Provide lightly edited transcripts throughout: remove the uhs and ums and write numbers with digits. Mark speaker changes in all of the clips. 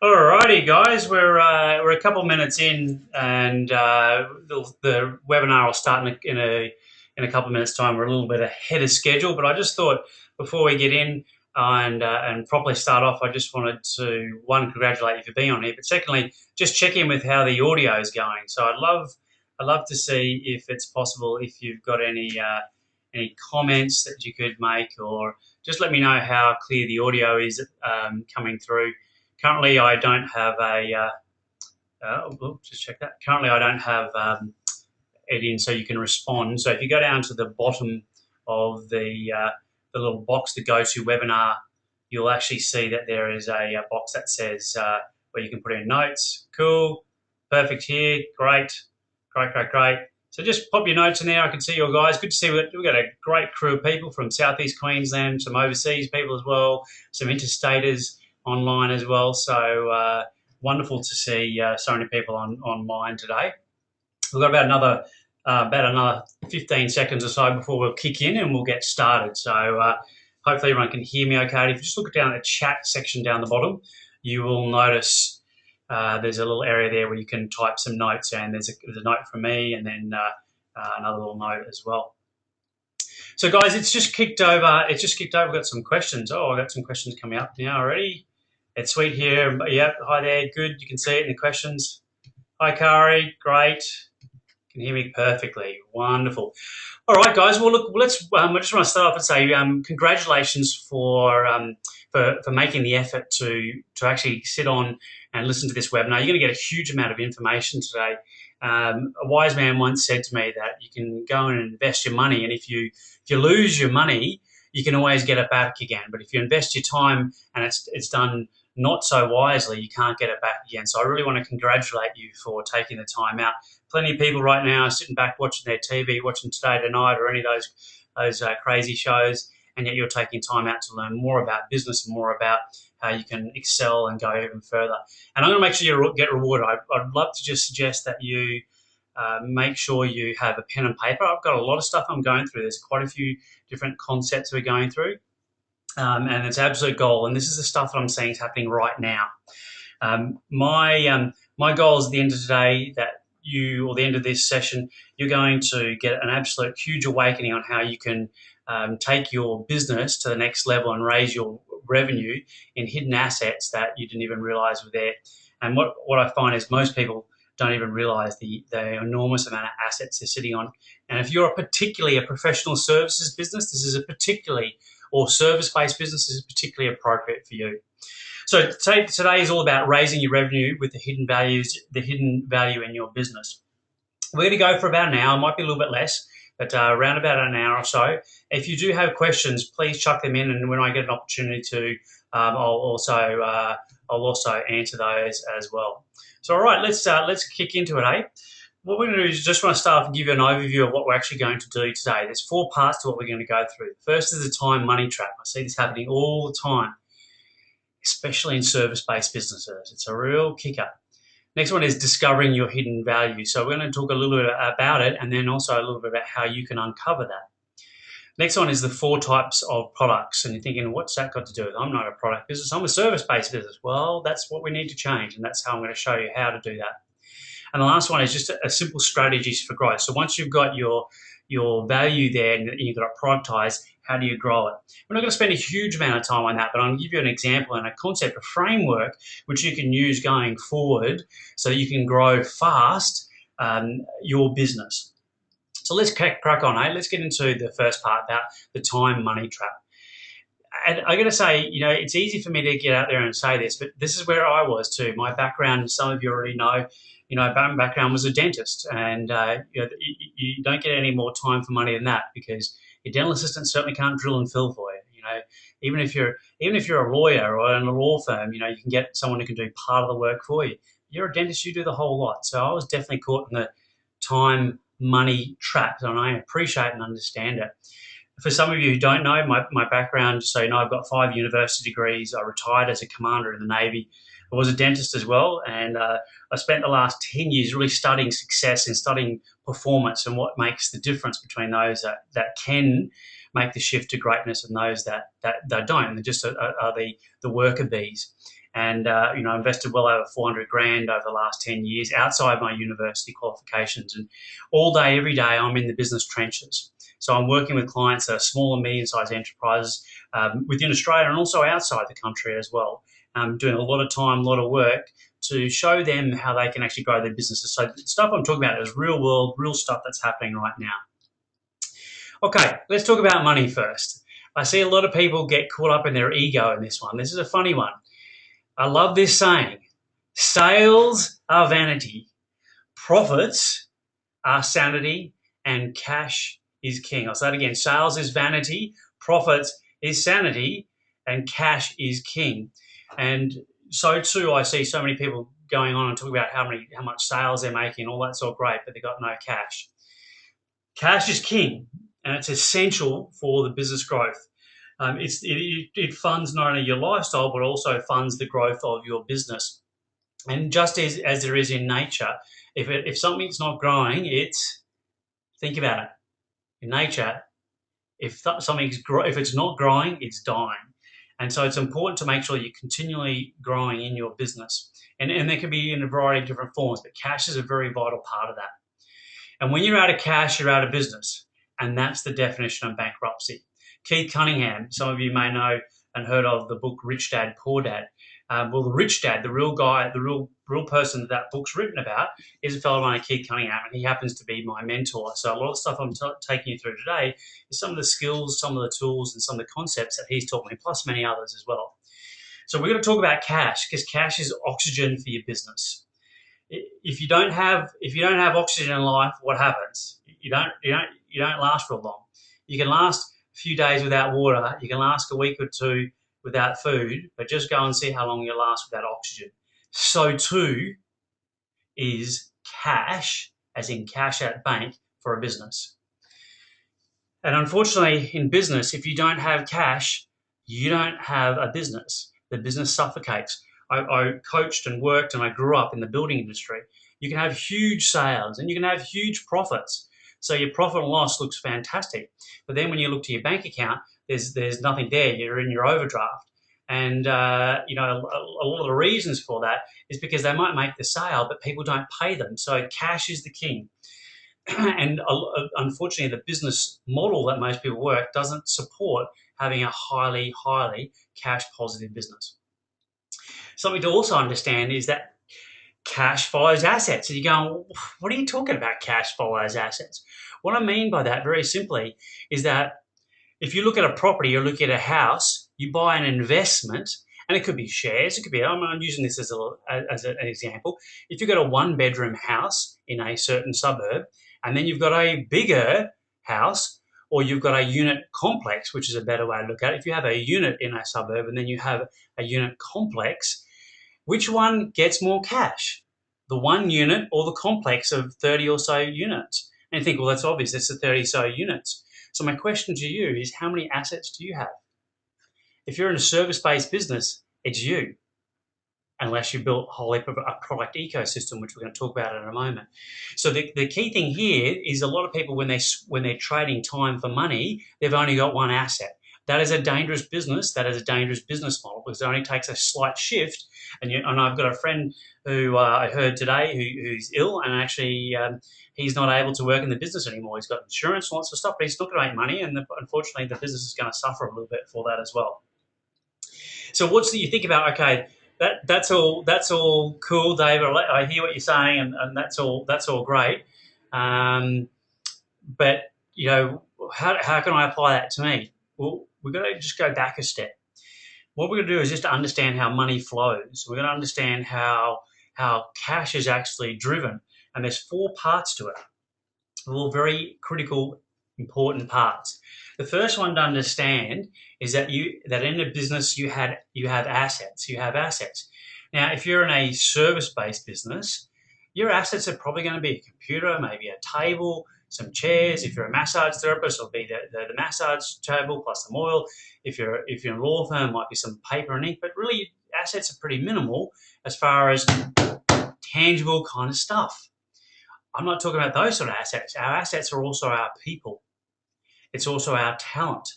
Speaker 1: Alrighty, guys, we're a couple minutes in, and the webinar will start in a couple of minutes' time. We're a little bit ahead of schedule, but I just thought before we get in and properly start off, I just wanted to congratulate you for being on here, but secondly, just check in with how the audio is going. So I'd love to see if it's possible, if you've got any comments that you could make, or just let me know how clear the audio is coming through. Currently, I don't have just check that. Currently, I don't have it in, so you can respond. So if you go down to the bottom of the little box, the go to webinar, you'll actually see that there is a box that says where you can put in notes. Cool, perfect here, great. So just pop your notes in there. I can see your guys. Good to see we've got a great crew of people from Southeast Queensland, some overseas people as well, some interstaters online as well. So wonderful to see so many people online today. We've got about another 15 seconds or so before we'll kick in and we'll get started. So hopefully everyone can hear me okay. If you just look down at the chat section down the bottom, you will notice there's a little area there where you can type some notes, and there's a note from me, and then another little note as well. So guys, it's just kicked over. We've got some questions. Oh, I've got some questions coming up now already. It's sweet here. Yep. Hi there. Good. You can see it in the questions. Hi, Kari. Great. You can hear me perfectly. Wonderful. All right, guys. Well, look. Let's. I just want to start off and say congratulations for making the effort to actually sit on and listen to this webinar. You're going to get a huge amount of information today. A wise man once said to me that you can go and invest your money, and if you lose your money, you can always get it back again. But if you invest your time and it's done not so wisely, you can't get it back again. So I really want to congratulate you for taking the time out. Plenty of people right now are sitting back watching their TV, watching Today Tonight or any of those crazy shows, and yet you're taking time out to learn more about business and more about how you can excel and go even further. And I'm going to make sure you get rewarded. I'd love to just suggest that you make sure you have a pen and paper. I've got a lot of stuff I'm going through. There's quite a few different concepts we're going through. And it's absolute goal. And this is the stuff that I'm seeing is happening right now. My goal is at the end of today that or the end of this session, you're going to get an absolute huge awakening on how you can take your business to the next level and raise your revenue in hidden assets that you didn't even realize were there. And what I find is most people don't even realize the enormous amount of assets they're sitting on. And if you're particularly a professional services business, or service-based business, this is particularly appropriate for you. So today is all about raising your revenue with the hidden value in your business. We're going to go for about an hour. It might be a little bit less, but around about an hour or so. If you do have questions, please chuck them in, and when I get an opportunity to, I'll also answer those as well. So all right, let's kick into it, eh? What we're going to do is just want to start off and give you an overview of what we're actually going to do today. There's 4 parts to what we're going to go through. First is the time money trap. I see this happening all the time, especially in service-based businesses. It's a real kicker. Next one is discovering your hidden value. So we're going to talk a little bit about it, and then also a little bit about how you can uncover that. Next one is the 4 types of products. And you're thinking, what's that got to do with it? I'm not a product business. I'm a service-based business. Well, that's what we need to change, and that's how I'm going to show you how to do that. And the last one is just a simple strategies for growth. So once you've got your value there and you've got it productized, how do you grow it? We're not going to spend a huge amount of time on that, but I'm going to give you an example and a concept, a framework, which you can use going forward so you can grow fast your business. So let's crack on, eh? Let's get into the first part about the time money trap. And I got to say, it's easy for me to get out there and say this, but this is where I was too. My background, some of you already know, my background was a dentist, and you don't get any more time for money than that, because your dental assistant certainly can't drill and fill for you. Even if you're a lawyer or in a law firm, you can get someone who can do part of the work for you. You're a dentist, you do the whole lot. So I was definitely caught in the time money trap, and I appreciate and understand it. For some of you who don't know my background, so I've got 5 university degrees. I retired as a commander in the Navy. I was a dentist as well, and I spent the last 10 years really studying success and studying performance and what makes the difference between those that can make the shift to greatness, and those that don't. They just are the worker bees. And I invested well over 400 grand over the last 10 years outside my university qualifications, and all day, every day, I'm in the business trenches. So I'm working with clients that are small and medium-sized enterprises within Australia and also outside the country as well. Doing a lot of time, a lot of work to show them how they can actually grow their businesses. So the stuff I'm talking about is real world, real stuff that's happening right now. Okay, let's talk about money first. I see a lot of people get caught up in their ego in this one. This is a funny one. I love this saying. Sales are vanity, profits are sanity, and cash is king. I'll say it again. Sales is vanity, profits is sanity, and cash is king. And so too, I see so many people going on and talking about how much sales they're making, all that sort of great, but they've got no cash. Cash is king, and it's essential for the business growth. It funds not only your lifestyle, but also funds the growth of your business. And just as there is in nature, if something's not growing, think about it. In nature, if it's not growing, it's dying. And so it's important to make sure you're continually growing in your business. And there can be in a variety of different forms, but cash is a very vital part of that. And when you're out of cash, you're out of business. And that's the definition of bankruptcy. Keith Cunningham, some of you may know and heard of the book Rich Dad, Poor Dad. Well, the rich dad, the real guy, the real person that book's written about is a fellow named Keith Cunningham, and he happens to be my mentor. So a lot of stuff I'm taking you through today is some of the skills, some of the tools, and some of the concepts that he's taught me, plus many others as well. So we're going to talk about cash, because cash is oxygen for your business. If you don't have oxygen in life, what happens? You don't last real long. You can last a few days without water. You can last a week or two without food, but just go and see how long you last without oxygen. So too is cash, as in cash at bank, for a business. And unfortunately, in business, if you don't have cash, you don't have a business. The business suffocates. I coached and worked and I grew up in the building industry. You can have huge sales and you can have huge profits. So your profit and loss looks fantastic. But then when you look to your bank account, there's nothing there. You're in your overdraft. And, a lot of the reasons for that is because they might make the sale, but people don't pay them. So cash is the king. And unfortunately, the business model that most people work doesn't support having a highly, highly cash positive business. Something to also understand is that cash follows assets. And you're going, what are you talking about, cash follows assets? What I mean by that, very simply, is that if you look at a property or look at a house, you buy an investment, and it could be shares, it could be, I'm using this as an example. If you've got a one-bedroom house in a certain suburb, and then you've got a bigger house, or you've got a unit complex, which is a better way to look at it. If you have a unit in a suburb and then you have a unit complex, which one gets more cash? The one unit or the complex of 30 or so units? And you think, well, that's obvious, it's the 30 so units. So my question to you is, how many assets do you have? If you're in a service-based business, it's you, unless you built a whole heap of a product ecosystem, which we're going to talk about in a moment. So the key thing here is a lot of people, when they're trading time for money, they've only got one asset. That is a dangerous business. That is a dangerous business model, because it only takes a slight shift. And I've got a friend who I heard today who's ill, and actually he's not able to work in the business anymore. He's got insurance, lots of stuff, but he's not going to make money, and unfortunately the business is going to suffer a little bit for that as well. So you think about, okay, that's all cool, David. I hear what you're saying, and that's all great. But how can I apply that to me? Well, we've got to just go back a step. What we're going to do is just to understand how money flows. We're going to understand how cash is actually driven, and there's 4 parts to it. All very critical, important parts. The first one to understand is that in a business you have assets. You have assets. Now, if you're in a service-based business, your assets are probably going to be a computer, maybe a table, some chairs. If you're a massage therapist, it'll be the massage table plus some oil. If you're in a law firm, it might be some paper and ink. But really, assets are pretty minimal as far as tangible kind of stuff. I'm not talking about those sort of assets. Our assets are also our people. It's also our talent.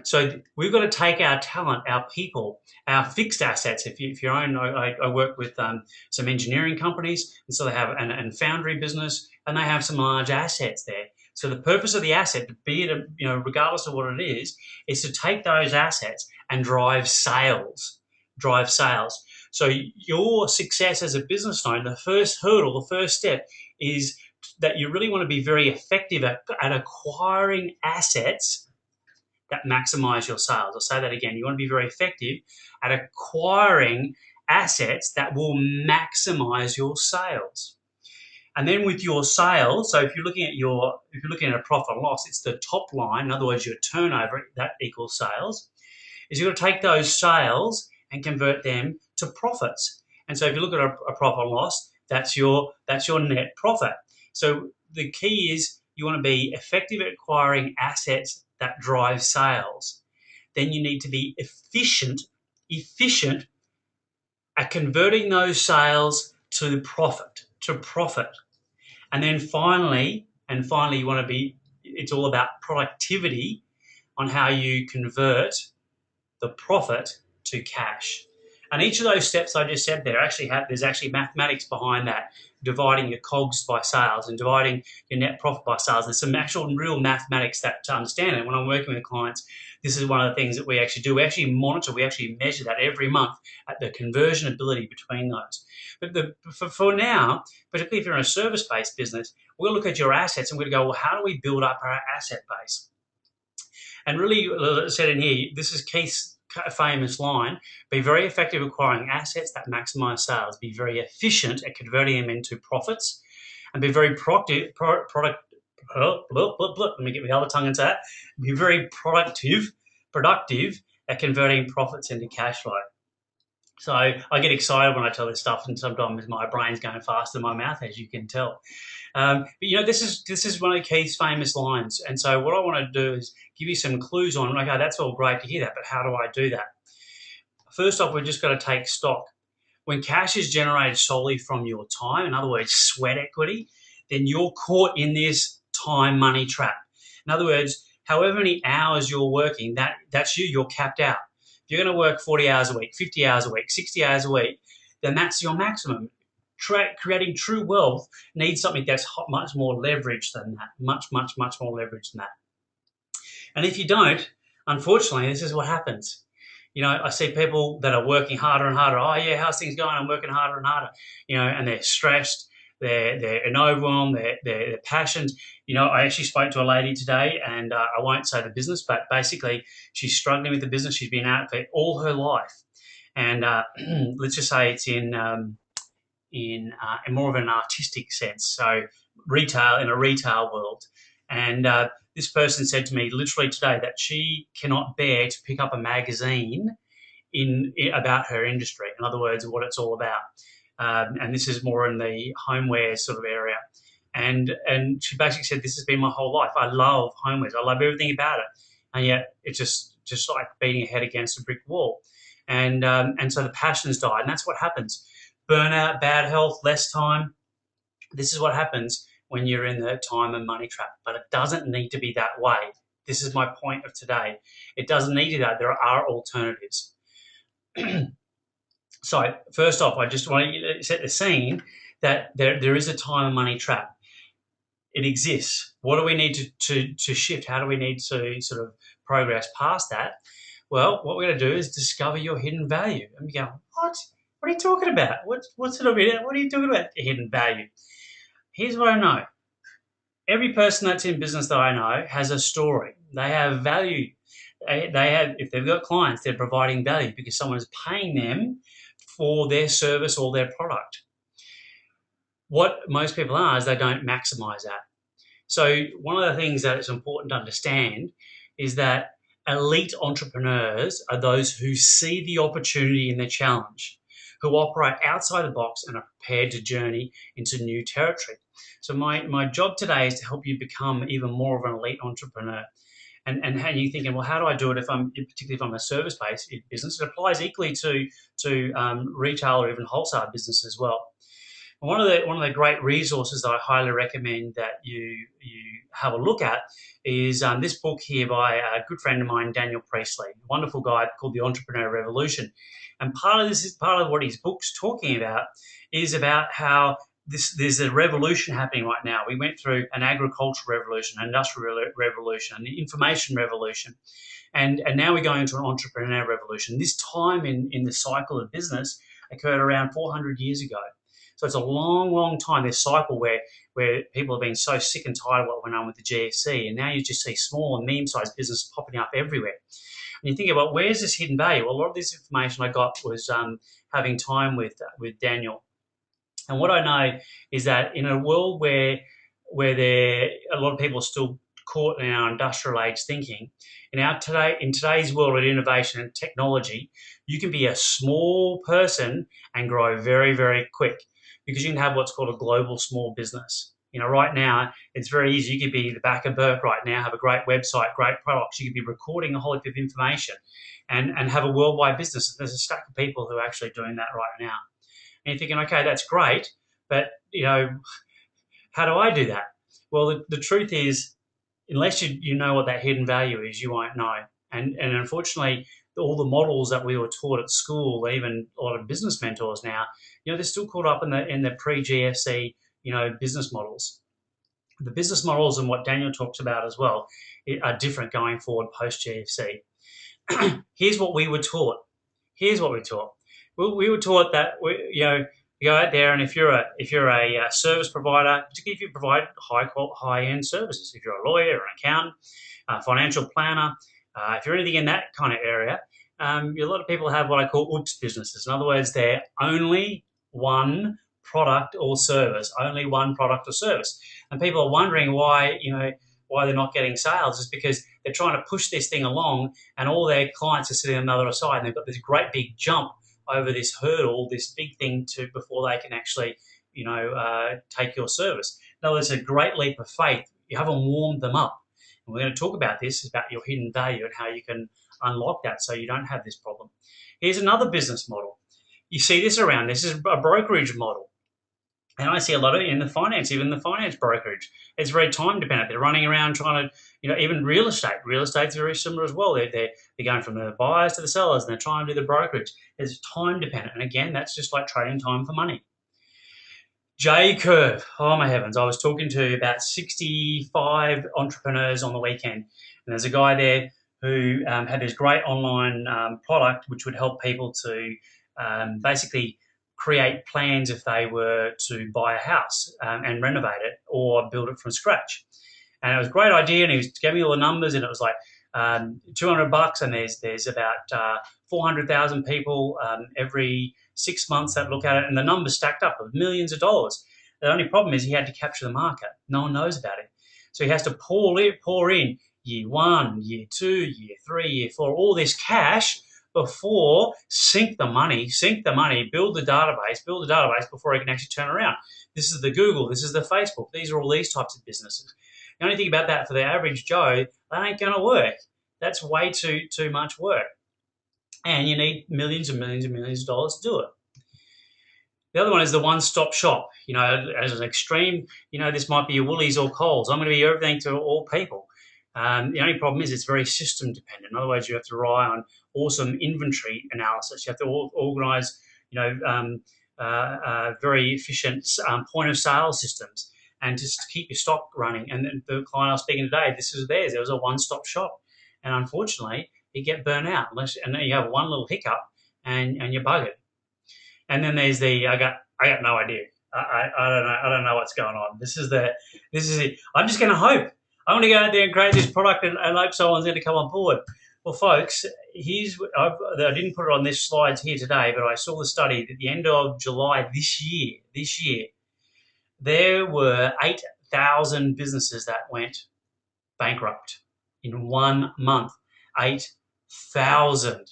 Speaker 1: So we've got to take our talent, our people, our fixed assets. If you own, I work with some engineering companies, and so they have an foundry business, and they have some large assets there. So the purpose of the asset, be it regardless of what it is to take those assets and drive sales. Drive sales. So your success as a business owner, the first hurdle, the first step is that you really want to be very effective at acquiring assets that maximize your sales. I'll say that again. You want to be very effective at acquiring assets that will maximize your sales. And then with your sales, so if you're looking at a profit and loss, it's the top line, in other words, your turnover, that equals sales, is you've got to take those sales and convert them to profits. And so if you look at a profit and loss, that's your net profit. So the key is you want to be effective at acquiring assets that drive sales. Then you need to be efficient at converting those sales to profit. And then finally, you want to be, it's all about productivity on how you convert the profit to cash. And each of those steps I just said there there's actually mathematics behind that, dividing your COGS by sales and dividing your net profit by sales. There's some actual real mathematics to understand it. When I'm working with clients, this is one of the things that we actually do. We actually monitor, we actually measure that every month at the conversion ability between those. But for now, particularly if you're in a service-based business, we'll look at your assets and we're going to go, well, how do we build up our asset base? And really, said in here, this is Keith's famous line: be very effective acquiring assets that maximize sales, be very efficient at converting them into profits, and be very productive. Let me get my other tongue into that. Be very productive at converting profits into cash flow. So I get excited when I tell this stuff, and sometimes my brain's going faster than my mouth, as you can tell. But this is one of Keith's famous lines, and so what I want to do is give you some clues on. Okay, that's all great to hear that, but how do I do that? First off, we've just got to take stock. When cash is generated solely from your time, in other words, sweat equity, then you're caught in this time money trap. In other words, however many hours you're working, that's you're capped out. If you're going to work 40 hours a week, 50 hours a week, 60 hours a week, then that's your maximum. Creating true wealth needs something that's much more leverage than that, much more leverage than that. And if you don't, unfortunately, this is what happens. I see people that are working harder and harder. Oh yeah, how's things going? I'm working harder and harder. And they're stressed, they're overwhelmed, they're passionate. I actually spoke to a lady today, and I won't say the business, but basically she's struggling with the business. She's been out for all her life, and let's just say it's in more of an artistic sense, so in a retail world. And this person said to me literally today that she cannot bear to pick up a magazine about her industry. In other words, what it's all about. And this is more in the homeware sort of area. And she basically said, this has been my whole life. I love homewares. I love everything about it. And yet it's just like beating a head against a brick wall. And so the passion's died. And that's what happens. Burnout, bad health, less time. This is what happens when you're in the time and money trap. But it doesn't need to be that way. This is my point of today. It doesn't need to be that. There are alternatives. So first off, I just want to set the scene that there is a time and money trap. It exists. What do we need to shift? How do we need to sort of progress past that? Well, what we're going to do is discover your hidden value. And we go, what? What are you talking about? What are you talking about, hidden value? Here's what I know. Every person that's in business that I know has a story. They have value. If they've got clients, they're providing value because someone is paying them for their service or their product. What most people are is they don't maximize that. So one of the things that it's important to understand is that elite entrepreneurs are those who see the opportunity in the challenge, who operate outside the box and are prepared to journey into new territory. So my job today is to help you become even more of an elite entrepreneur. And how you're thinking, well, how do I do it particularly if I'm a service-based business? It applies equally to retail or even wholesale business as well. One of the great resources that I highly recommend that you have a look at is this book here by a good friend of mine, Daniel Priestley, a wonderful guy called The Entrepreneur Revolution. And part of what his book's talking about is about how there's a revolution happening right now. We went through an agricultural revolution, an industrial revolution, an information revolution, and now we're going into an entrepreneur revolution. This time in the cycle of business occurred around 400 years ago. So it's a long, long time, this cycle where people have been so sick and tired of what went on with the GFC, and now you just see small and medium-sized business popping up everywhere. And you think about, where's this hidden value? Well, a lot of this information I got was having time with Daniel. And what I know is that in a world where a lot of people are still caught in our industrial age thinking, in today's world of innovation and technology, you can be a small person and grow very, very quick because you can have what's called a global small business. Right now it's very easy. You could be the back of Burke right now, have a great website, great products. You could be recording a whole heap of information and have a worldwide business. There's a stack of people who are actually doing that right now. And you're thinking, okay, that's great, but how do I do that? Well, the truth is, unless you know what that hidden value is, you won't know. And unfortunately, all the models that we were taught at school, even a lot of business mentors now, they're still caught up in the pre-GFC, business models. The business models and what Daniel talks about as well are different going forward post GFC. Here's what we were taught. Here's what we taught. We were taught that you go out there, and if you're a service provider, particularly if you provide high end services, if you're a lawyer or an accountant, a financial planner, if you're anything in that kind of area, a lot of people have what I call OOPS businesses. In other words, they're only one product or service, only one product or service, and people are wondering why they're not getting sales is because they're trying to push this thing along, and all their clients are sitting on the other side, and they've got this great big jump over this hurdle, this big thing before they can actually, take your service. In other words, it's a great leap of faith. You haven't warmed them up. And we're going to talk about this, about your hidden value and how you can unlock that so you don't have this problem. Here's another business model. You see this around. This is a brokerage model. And I see a lot of it in the finance, even the finance brokerage. It's very time dependent. They're running around trying to, even real estate. Real estate's very similar as well. They're going from the buyers to the sellers, and they're trying to do the brokerage. It's time dependent. And again, that's just like trading time for money. J curve. Oh my heavens. I was talking to about 65 entrepreneurs on the weekend. And there's a guy there who had this great online product which would help people to basically create plans if they were to buy a house and renovate it or build it from scratch. And it was a great idea, and he was giving me all the numbers, and it was like $200, and there's about 400,000 people every 6 months that look at it, and the numbers stacked up of millions of dollars. The only problem is he had to capture the market. No one knows about it. So he has to pour in year 1, year 2, year 3, year 4, all this cash before sink the money, build the database before he can actually turn around. This is the Google, this is the Facebook. These are all these types of businesses. The only thing about that for the average Joe, that ain't going to work. That's way too much work. And you need millions and millions and millions of dollars to do it. The other one is the one-stop shop. As an extreme, this might be your Woolies or Coles. I'm going to be everything to all people. The only problem is it's very system dependent. In other words, you have to rely on awesome inventory analysis. You have to organise, very efficient point of sale systems, and just keep your stock running. And the client I was speaking today, this is theirs. There was a one-stop shop, and unfortunately, you get burnt out and then you have one little hiccup, and you're buggered. And then there's I got no idea. I don't know what's going on. This is it. I'm just going to hope. I'm going to go out there and create this product and hope someone's going to come on board. Well, folks, I didn't put it on this slides here today, but I saw the study that at the end of July this year, there were 8,000 businesses that went bankrupt in 1 month. 8,000.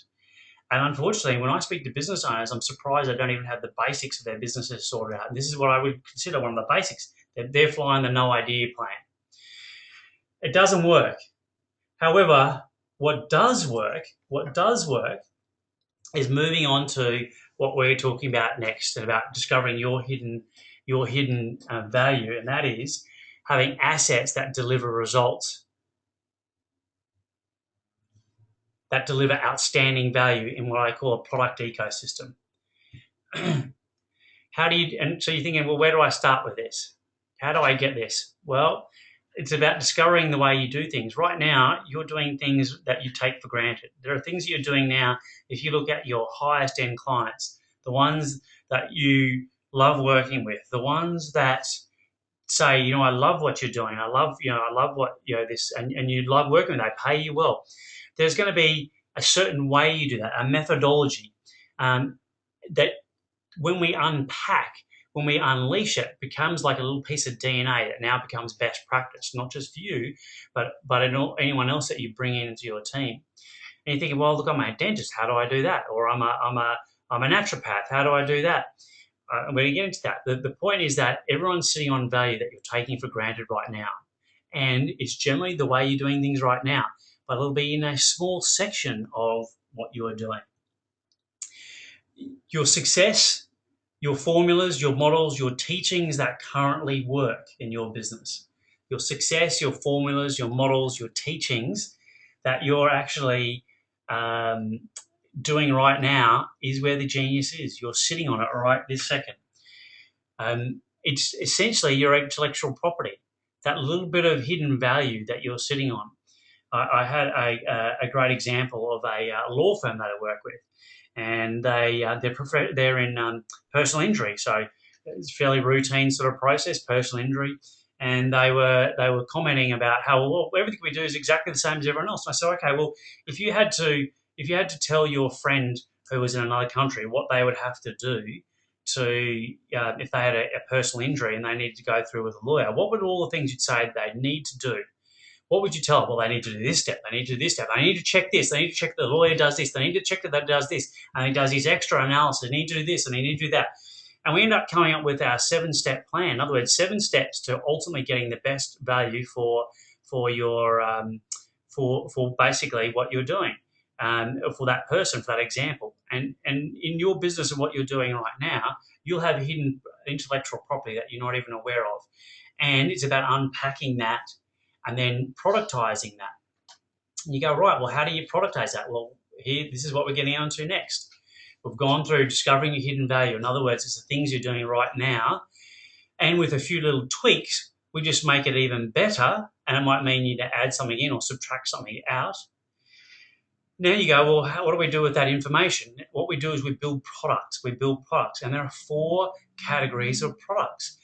Speaker 1: And unfortunately, when I speak to business owners, I'm surprised they don't even have the basics of their businesses sorted out. And this is what I would consider one of the basics. They're flying the no idea plane. It doesn't work. However, what does work is moving on to what we're talking about next, and about discovering your hidden your hidden value, and that is having assets that deliver results, that deliver outstanding value in what I call a product ecosystem. How do you, and so you're thinking, well, where do I start with this? How do I get this? Well, it's about discovering the way you do things. Right now, you're doing things that you take for granted. There are things you're doing now, if you look at your highest end clients, the ones that you love working with, the ones that say, I love what you're doing. I love what, this, and you love working with them. They pay you well. There's going to be a certain way you do that, a methodology that when we unpack, when we unleash it, becomes like a little piece of DNA that now becomes best practice, not just for you, but anyone else that you bring into your team. And you're thinking, well, look, I'm a dentist. How do I do that? Or I'm a naturopath. How do I do that? I'm going to get into that. The point is that everyone's sitting on value that you're taking for granted right now. And it's generally the way you're doing things right now, but it'll be in a small section of what you are doing. Your success, your formulas, your models, your teachings that currently work in your business. Your success, your formulas, your models, your teachings that you're actually doing right now is where the genius is. You're sitting on it right this second. It's essentially your intellectual property, that little bit of hidden value that you're sitting on. I had a great example of a law firm that I work with, and they're in personal injury, so it's a fairly routine sort of process, personal injury. And they were commenting about how, well, everything we do is exactly the same as everyone else. And I said, okay, well, if you had to tell your friend who was in another country what they would have to do to if they had a personal injury and they needed to go through with a lawyer, what would all the things you'd say they need to do? What would you tell them? Well, they need to do this step. They need to do this step. They need to check this. They need to check that the lawyer does this. They need to check that does this. And he does his extra analysis. They need to do this and they need to do that. And we end up coming up with our 7-step plan. In other words, 7 steps to ultimately getting the best value for your for basically what you're doing for that person, for that example. And in your business and what you're doing right now, you'll have hidden intellectual property that you're not even aware of. And it's about unpacking that and then productizing that. And you go, right, well, how do you productize that? Well, this is what we're getting onto next. We've gone through discovering your hidden value. In other words, it's the things you're doing right now. And with a few little tweaks, we just make it even better. And it might mean you need to add something in or subtract something out. Now you go, well, what do we do with that information? What we do is we build products. And there are 4 categories of products.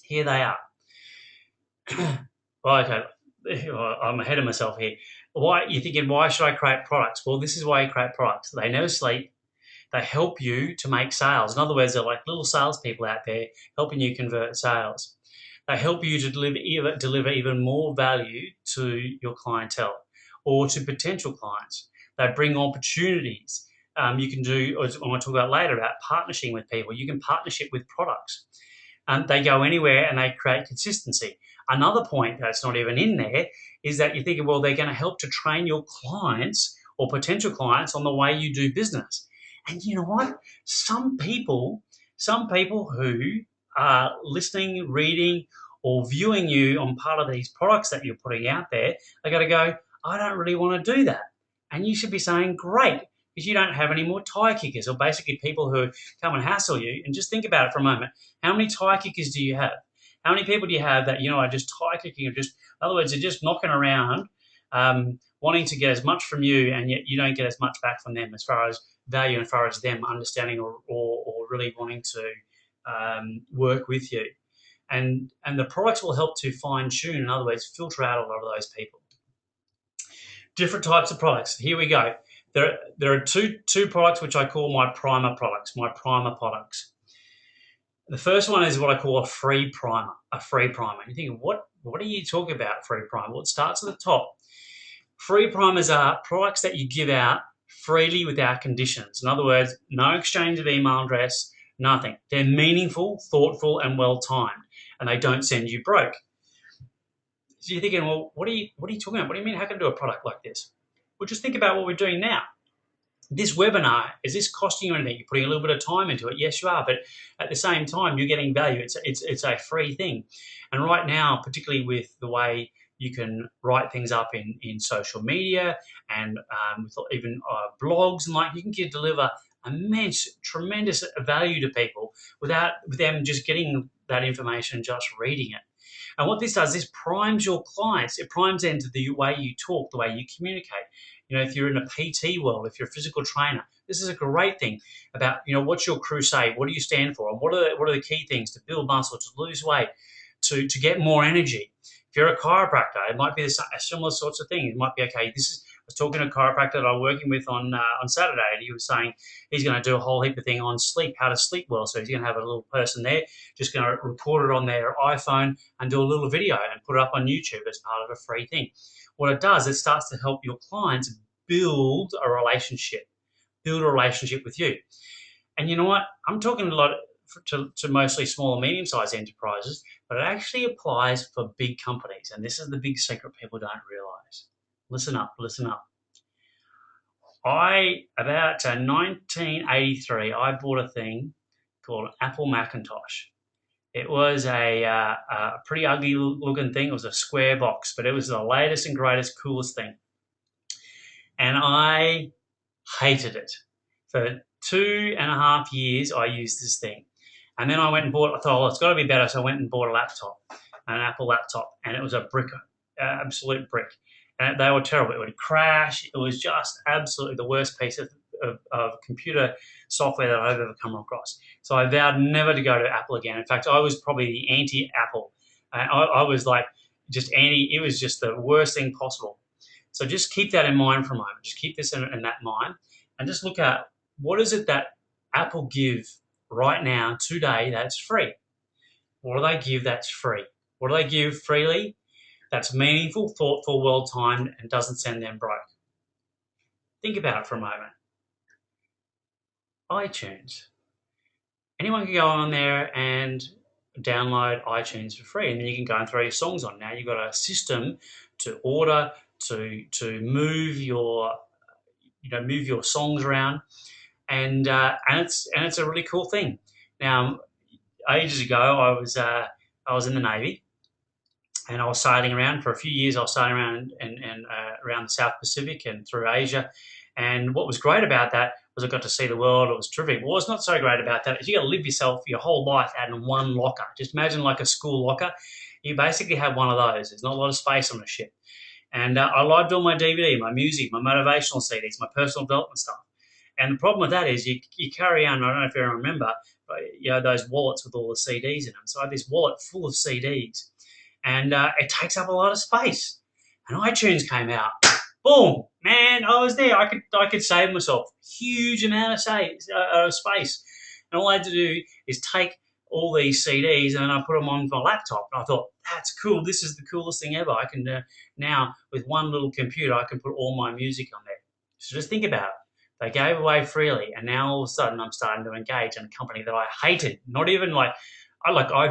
Speaker 1: Here they are. Well, okay, I'm ahead of myself here. You're thinking, why should I create products? Well, this is why you create products. They never sleep. They help you to make sales. In other words, they're like little salespeople out there helping you convert sales. They help you to deliver even more value to your clientele or to potential clients. They bring opportunities. You can do, as I want to talk about later, about partnering with people. You can partnership with products. They go anywhere and they create consistency. Another point that's not even in there is that you're thinking, well, they're going to help to train your clients or potential clients on the way you do business. And you know what? Some people who are listening, reading, or viewing you on part of these products that you're putting out there are going to go, I don't really want to do that. And you should be saying, great, because you don't have any more tie kickers or basically people who come and hassle you. And just think about it for a moment. How many tie kickers do you have? How many people do you have that, are just tie kicking or in other words, they're just knocking around, wanting to get as much from you and yet you don't get as much back from them as far as value and as far as them understanding or really wanting to work with you. And the products will help to fine tune, in other words, filter out a lot of those people. Different types of products. Here we go. There are two products which I call my primer products. The first one is what I call a free primer. You think, what are you talking about, free primer? Well, it starts at the top. Free primers are products that you give out freely without conditions. In other words, no exchange of email address, nothing. They're meaningful, thoughtful, and well-timed, and they don't send you broke. So you're thinking, well, what are you talking about? What do you mean, how can I do a product like this? Well, just think about what we're doing now. this webinar, is this costing you anything? You're putting a little bit of time into it. Yes, you are, but at the same time, you're getting value. It's a free thing. And right now, particularly with the way you can write things up in social media and with even blogs, and like you can deliver immense, tremendous value to people without them just getting that information and just reading it. And what this does, this primes your clients. It primes them to the way you talk, the way you communicate. You know, if you're in a PT world, if you're a physical trainer, this is a great thing about, what's your crusade? What do you stand for? And what are the key things to build muscle, to lose weight, to get more energy? If you're a chiropractor, it might be a similar sorts of thing. It might be, okay, this is, I was talking to a chiropractor that I'm working with on Saturday, and he was saying he's going to do a whole heap of thing on sleep, how to sleep well. So he's going to have a little person there, just going to record it on their iPhone and do a little video and put it up on YouTube as part of a free thing. What it does, it starts to help your clients build a relationship, with you. And you know what? I'm talking a lot to mostly small and medium-sized enterprises, but it actually applies for big companies. And this is the big secret people don't realize. Listen up, listen up. About 1983, I bought a thing called Apple Macintosh. It was a pretty ugly looking thing. It was a square box, but it was the latest and greatest, coolest thing. And I hated it. For 2.5 years, I used this thing. And then I went and bought, I thought, oh, it's got to be better. So I went and bought a laptop, an Apple laptop, and it was a brick, absolute brick. And they were terrible. It would crash. It was just absolutely the worst piece of computer software that I've ever come across. So I vowed never to go to Apple again. In fact, I was probably the anti-Apple. I was like just anti, it was just the worst thing possible. So just keep that in mind for a moment. Just keep this in that mind and just look at what is it that Apple give right now, today, that's free. What do they give that's free? What do they give freely that's meaningful, thoughtful, well-timed, and doesn't send them broke? Think about it for a moment. iTunes. Anyone can go on there and download iTunes for free, and then you can go and throw your songs on. Now you've got a system to order, to move your songs around, and it's a really cool thing. Now, ages ago, I was in the Navy, and I was sailing around for a few years. I was sailing around and around the South Pacific and through Asia. And what was great about that was I got to see the world. It was terrific. What was not so great about that is you got to live your whole life out in one locker. Just imagine like a school locker. You basically have one of those. There's not a lot of space on a ship. And I loved all my DVD, my music, my motivational CDs, my personal development stuff. And the problem with that is you carry on, I don't know if you remember, but those wallets with all the CDs in them. So I had this wallet full of CDs, and it takes up a lot of space. And iTunes came out. Boom, man! I was there. I could save myself huge amount of space. And all I had to do is take all these CDs and I put them on my laptop. And I thought, that's cool. This is the coolest thing ever. I can now, with one little computer, I can put all my music on there. So just think about it. They gave away freely, and now all of a sudden I'm starting to engage in a company that I hated. Not even I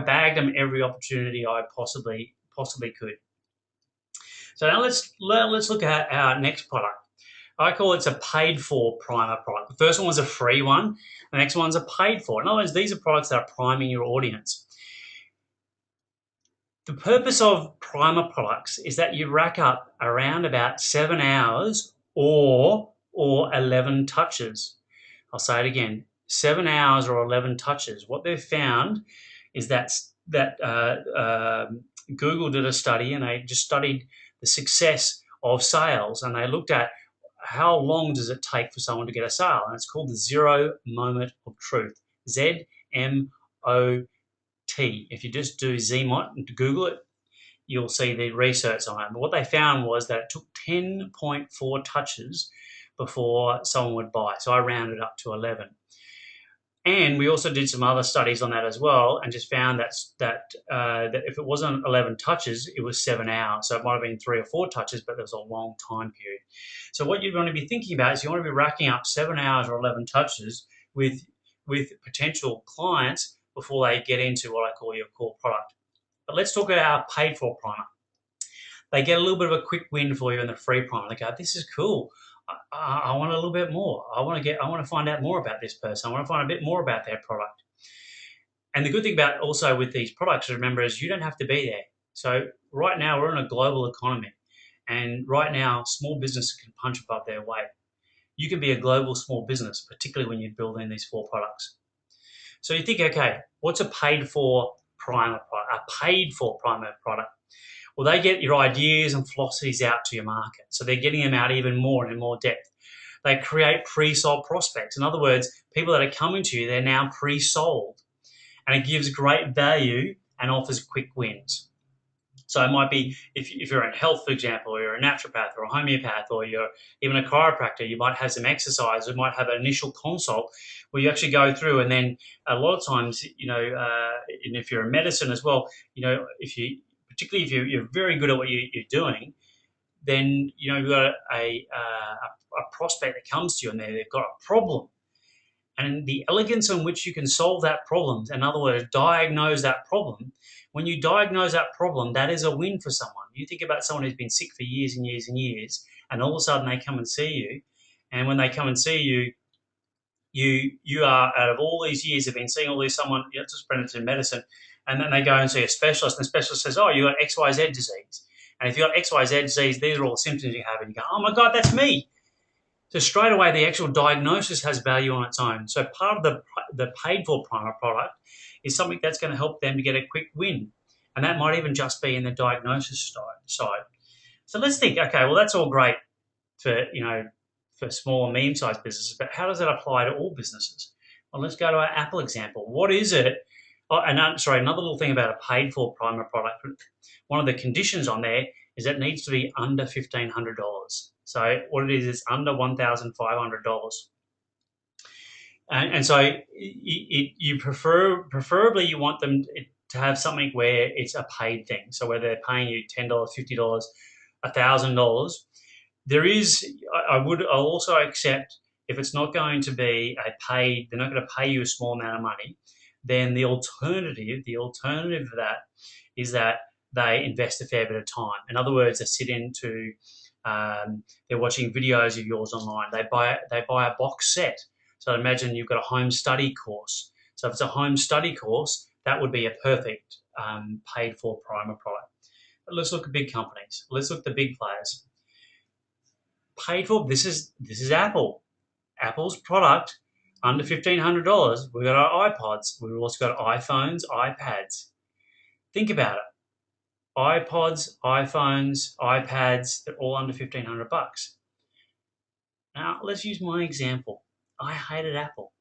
Speaker 1: bagged them every opportunity I possibly could. So now let's look at our next product. I call it a paid-for primer product. The first one was a free one. The next one's a paid-for. In other words, these are products that are priming your audience. The purpose of primer products is that you rack up around about 7 hours or 11 touches. I'll say it again, 7 hours or 11 touches. What they've found is that Google did a study, and they just studied the success of sales, and they looked at how long does it take for someone to get a sale, and it's called the 0 moment of truth, ZMOT. If you just do ZMOT and Google it, you'll see the research on it. But what they found was that it took 10.4 touches before someone would buy. So I rounded up to 11. And we also did some other studies on that as well, and just found that if it wasn't 11 touches, it was 7 hours. So it might have been 3 or 4 touches, but there was a long time period. So what you want to be thinking about is you want to be racking up 7 hours or 11 touches with potential clients before they get into what I call your core product. But let's talk about our paid-for primer. They get a little bit of a quick win for you in the free primer. They go, this is cool. I want a little bit more. I want to find out more about this person. I want to find a bit more about their product. And the good thing about also with these products, remember, is you don't have to be there. So right now we're in a global economy, and right now small businesses can punch above their weight. You can be a global small business, particularly when you're building these four products. So you think, okay, what's a paid for primer product? A paid for primer product. Well, they get your ideas and philosophies out to your market. So they're getting them out even more and in more depth. They create pre-sold prospects. In other words, people that are coming to you, they're now pre-sold. And it gives great value and offers quick wins. So it might be if you're in health, for example, or you're a naturopath or a homeopath, or you're even a chiropractor, you might have some exercise. You might have an initial consult where you actually go through, and then a lot of times, and if you're in medicine as well, if you particularly if you're very good at what you're doing, then you've got a prospect that comes to you and they've got a problem, and the elegance in which you can solve that problem, in other words, diagnose that problem. When you diagnose that problem, that is a win for someone. You think about someone who's been sick for years and years and years, and all of a sudden they come and see you, and when they come and see you, you are, out of all these years have been seeing all these someone, just preventive medicine, and then they go and see a specialist, and the specialist says, oh, you got XYZ disease. And if you got XYZ disease, these are all the symptoms you have, and you go, oh my God, that's me. So straight away, the actual diagnosis has value on its own. So part of the paid for primer product is something that's going to help them to get a quick win, and that might even just be in the diagnosis side. So let's think. Okay, well that's all great for for small and medium sized businesses, but how does that apply to all businesses? Well, let's go to our Apple example. What is it? Oh, and sorry, another little thing about a paid for primer product. One of the conditions on there is that it needs to be under $1,500. So what it is, it's under $1,500. And so you preferably you want them to have something where it's a paid thing. So where they're paying you $10, $50, $1,000. There is, I'll also accept if it's not going to be a paid, they're not going to pay you a small amount of money, then the alternative to that is that they invest a fair bit of time. In other words, they sit into, they're watching videos of yours online. They buy a box set. So imagine you've got a home study course. So if it's a home study course, that would be a perfect paid for primer product. But let's look at big companies. Let's look at the big players. Paid for. This is Apple. Apple's product under $1,500. We've got our iPods. We've also got iPhones, iPads. Think about it. iPods, iPhones, iPads, they're all under $1,500. Now, let's use my example. I hated Apple.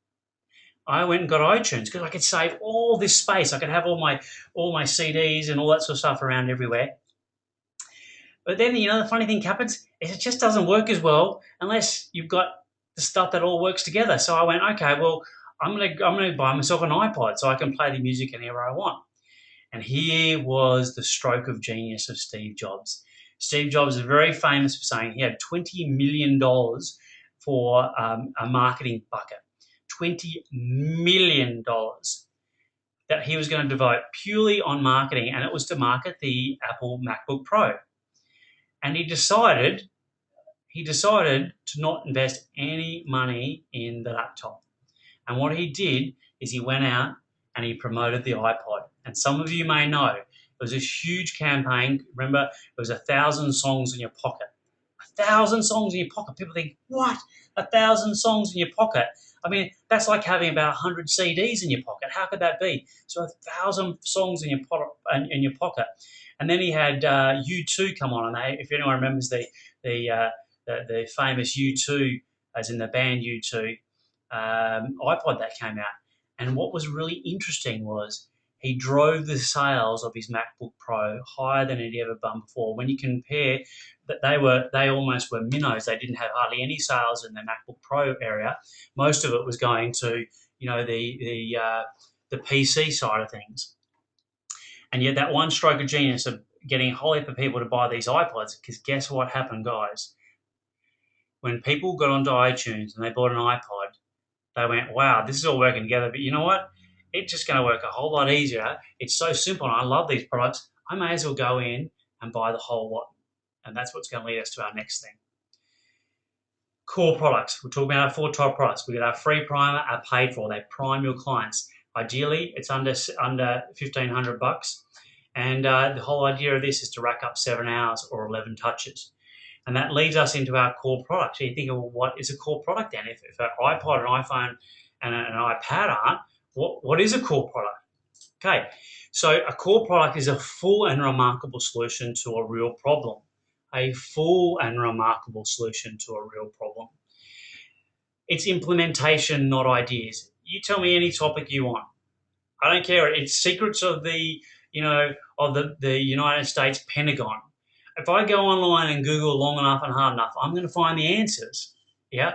Speaker 1: I went and got iTunes because I could save all this space. I could have all my CDs and all that sort of stuff around everywhere. But then, the funny thing happens is it just doesn't work as well unless you've got the stuff that all works together. So I went, okay, well, I'm gonna buy myself an iPod so I can play the music anywhere I want. And here was the stroke of genius of Steve Jobs. Steve Jobs is very famous for saying he had $20 million for a marketing bucket. $20 million that he was going to devote purely on marketing, and it was to market the Apple MacBook Pro. And he decided to not invest any money in the laptop. And what he did is he went out and he promoted the iPod. And some of you may know it was a huge campaign. Remember, it was 1,000 songs in your pocket. 1,000 songs in your pocket. People think, what? 1,000 songs in your pocket? I mean, that's like having about 100 CDs in your pocket. How could that be? So 1,000 songs in your pocket. And then he had U2 come on, and if anyone remembers the famous U2, as in the band U2, iPod that came out. And what was really interesting was he drove the sales of his MacBook Pro higher than he'd ever done before. When you compare that, they almost were minnows. They didn't have hardly any sales in the MacBook Pro area. Most of it was going to the PC side of things. And yet that one stroke of genius of getting a whole heap of people to buy these iPods, because guess what happened, guys? When people got onto iTunes and they bought an iPod, they went, wow, this is all working together. But you know what? It's just going to work a whole lot easier. It's so simple, and I love these products. I may as well go in and buy the whole lot. And that's what's going to lead us to our next thing. Core products. We're talking about our 4 top products. We've got our free primer, our paid for. They prime your clients. Ideally, it's under $1,500, and the whole idea of this is to rack up 7 hours or 11 touches. And that leads us into our core product. So you think, well, what is a core product then? If an iPod, an iPhone, and an iPad aren't, what is a core product? Okay, so a core product is a full and remarkable solution to a real problem. A full and remarkable solution to a real problem. It's implementation, not ideas. You tell me any topic you want. I don't care. It's secrets of the United States Pentagon. If I go online and Google long enough and hard enough, I'm going to find the answers. Yeah,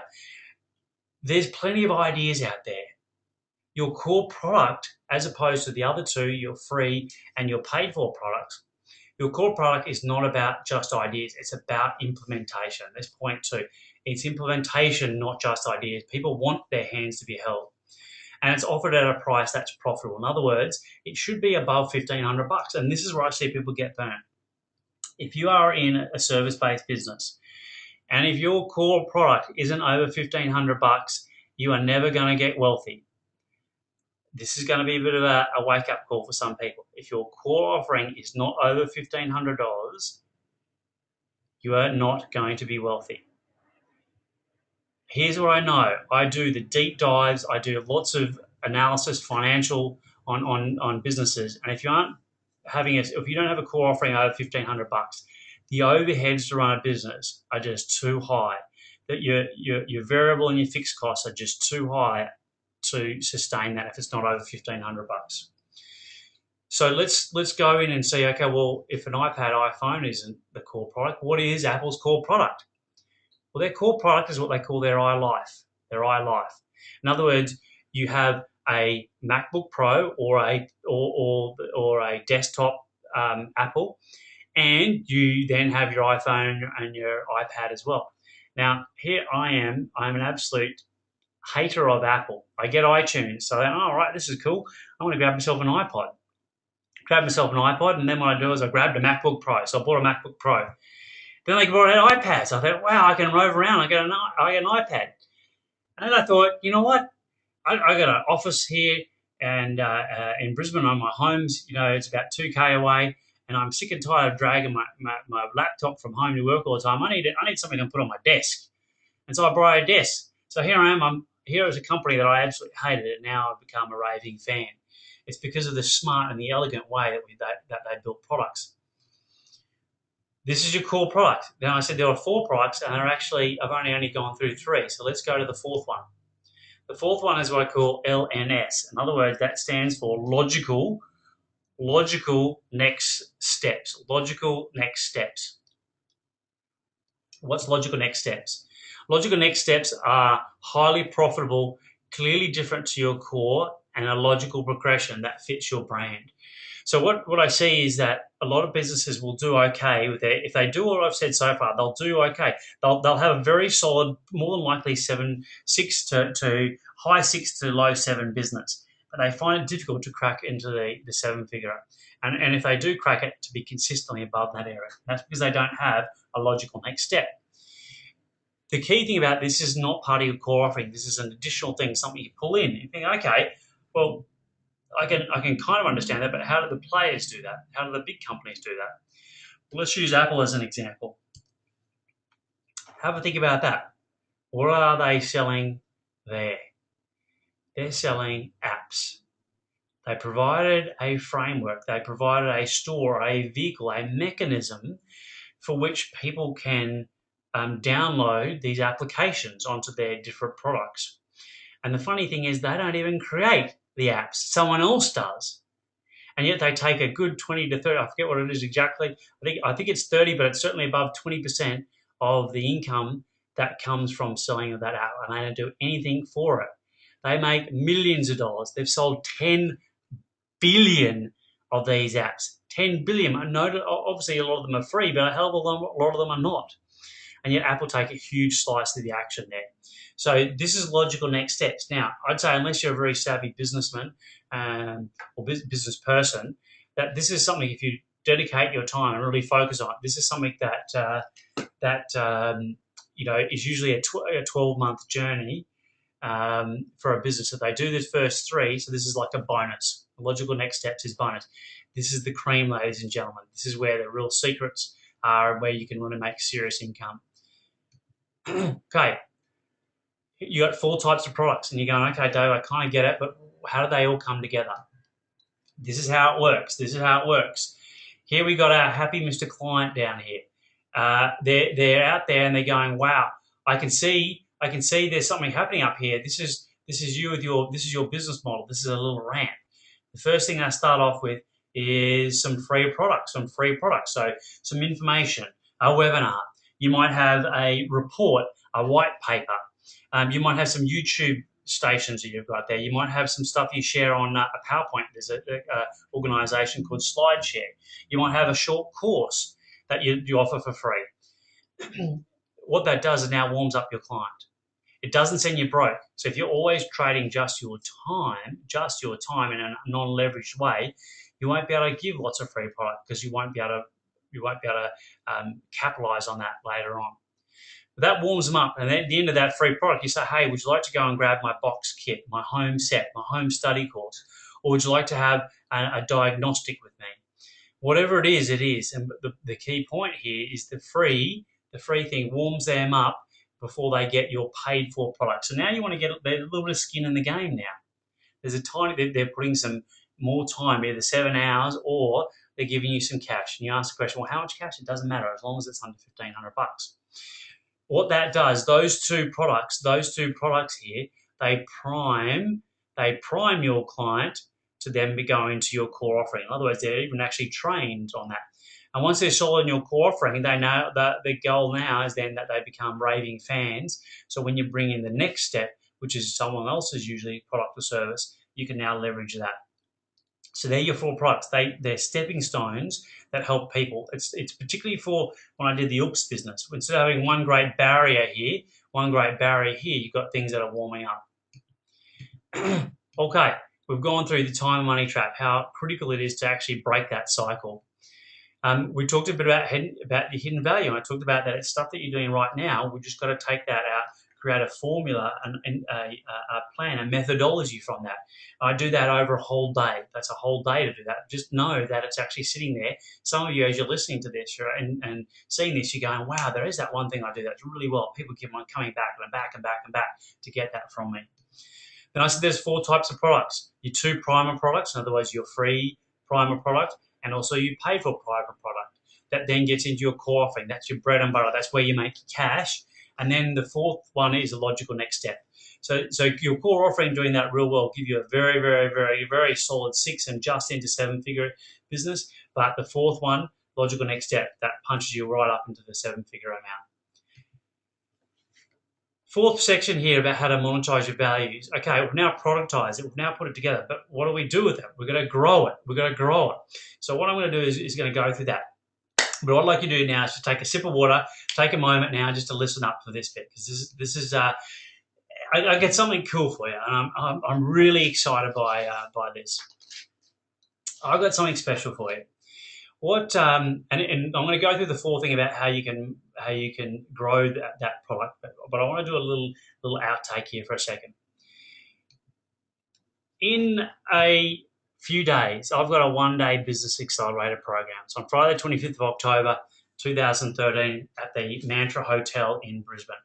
Speaker 1: there's plenty of ideas out there. Your core product, as opposed to the other two, your free and your paid for products, your core product is not about just ideas. It's about implementation. That's point 2. It's implementation, not just ideas. People want their hands to be held. And it's offered at a price that's profitable. In other words, it should be above $1,500. And this is where I see people get burnt. If you are in a service-based business, and if your core product isn't over $1,500, you are never going to get wealthy. This is going to be a bit of a wake-up call for some people. If your core offering is not over $1,500, you are not going to be wealthy. Here's what I know. I do the deep dives. I do lots of analysis, financial on businesses. And if you don't have a core offering over $1,500, the overheads to run a business are just too high. That your variable and your fixed costs are just too high to sustain that if it's not over $1,500. So let's go in and see, okay, well, if an iPhone isn't the core product, what is Apple's core product? Well, their core product is what they call their iLife. In other words, you have a MacBook Pro or a desktop Apple, and you then have your iPhone and your iPad as well. Now, here I'm an absolute hater of Apple. I get iTunes, so all right, this is cool. I want to grab myself an iPod. And then what I do is I grabbed a MacBook Pro. So I bought a MacBook Pro. Then they brought out iPads. I thought, wow, I can rove around. I get an iPad. And then I thought, you know what? I got an office here and in Brisbane on my home's, it's about 2K away. And I'm sick and tired of dragging my laptop from home to work all the time. I need something to put on my desk. And so I borrowed a desk. So here I am. I'm here as a company that I absolutely hated, and now I've become a raving fan. It's because of the smart and the elegant way that they built products. This is your core product. Now I said there are 4 products, and I've only gone through 3. So let's go to the 4th one. The 4th one is what I call LNS. In other words, that stands for logical next steps. Logical next steps. What's logical next steps? Logical next steps are highly profitable, clearly different to your core, and a logical progression that fits your brand. So what I see is that a lot of businesses will do okay with it. If they do what I've said so far, they'll do okay. They'll have a very solid, more than likely high 6 to low 7 business. But they find it difficult to crack into the 7-figure. And if they do crack it, to be consistently above that area. That's because they don't have a logical next step. The key thing about this is not part of your core offering. This is an additional thing, something you pull in. You think, okay, well, I can kind of understand that, but how do the players do that? How do the big companies do that? Well, let's use Apple as an example. Have a think about that. What are they selling there? They're selling apps. They provided a framework. They provided a store, a vehicle, a mechanism for which people can download these applications onto their different products. And the funny thing is they don't even create the apps. Someone else does. And yet they take a good 20 to 30, I forget what it is exactly. I think it's 30, but it's certainly above 20% of the income that comes from selling of that app. And they don't do anything for it. They make millions of dollars. They've sold 10 billion of these apps. 10 billion. I know obviously a lot of them are free, but a hell of a lot of them are not. And yet Apple take a huge slice of the action there. So this is logical next steps. Now, I'd say unless you're a very savvy businessman or business person, that this is something, if you dedicate your time and really focus on it, this is something that is usually a 12-month journey for a business. If they do the first three, so this is like a bonus. The logical next steps is bonus. This is the cream, ladies and gentlemen. This is where the real secrets are and where you can really make serious income. Okay, you got 4 types of products, and you're going, okay, Dave, I kind of get it, but how do they all come together? This is how it works. This is how it works. Here we got our happy Mr. Client down here. They're out there and they're going, wow, I can see there's something happening up here. This is you with your business model. This is a little rant. The first thing I start off with is some free products. So some information, a webinar. You might have a report, a white paper. You might have some YouTube stations that you've got there. You might have some stuff you share on a PowerPoint. There's an organization called SlideShare. You might have a short course that you offer for free. What that does is now warms up your client. It doesn't send you broke. So if you're always trading just your time in a non-leveraged way, you won't be able to give lots of free product because you won't be able to capitalize on that later on. But that warms them up, and then at the end of that free product, you say, hey, would you like to go and grab my box kit, my home set, my home study course, or would you like to have a diagnostic with me? Whatever it is, it is. And the key point here is the free thing warms them up before they get your paid for product. So now you want to get a little bit of skin in the game now. There's they're putting some more time, either 7 hours or they're giving you some cash. And you ask the question, well, how much cash? It doesn't matter as long as it's under $1,500. What that does, those two products here, they prime your client to then be going to your core offering. In other words, they're even actually trained on that. And once they're solid in your core offering, they know that the goal now is then that they become raving fans. So when you bring in the next step, which is someone else's usually product or service, you can now leverage that. So they're your 4 products. They're stepping stones that help people. It's particularly for when I did the Oops business. Instead of having one great barrier here, you've got things that are warming up. Okay, we've gone through the time and money trap, how critical it is to actually break that cycle. We talked a bit about the hidden value, and I talked about that it's stuff that you're doing right now. We've just got to take that out, create a formula and a plan, a methodology from that. I do that over a whole day. That's a whole day to do that. Just know that it's actually sitting there. Some of you, as you're listening to this and seeing this, you're going, wow, there is that one thing I do that's really well. People keep on coming back and back and back and back to get that from me. Then I said there's 4 types of products. Your 2 primer products, in other words, your free primer product, and also you pay for primer product. That then gets into your core offering. That's your bread and butter. That's where you make cash. And then the 4th one is a logical next step. So your core offering doing that real well give you a very, very, very, very solid 6 and just into 7-figure business. But the 4th one, logical next step, that punches you right up into the 7-figure amount. 4th section here about how to monetize your values. Okay, we've now productized it. We've now put it together. But what do we do with it? We're going to grow it. So what I'm going to do is going to go through that. But what I'd like you to do now is to take a sip of water, take a moment now just to listen up for this bit, because this is I get something cool for you, and I'm really excited by this. I've got something special for you. And I'm going to go through the 4 thing about how you can grow that product, but I want to do a little outtake here for a second. In a few days, I've got a 1-day business accelerator program. So on Friday, 25th of October, 2013, at the Mantra Hotel in Brisbane.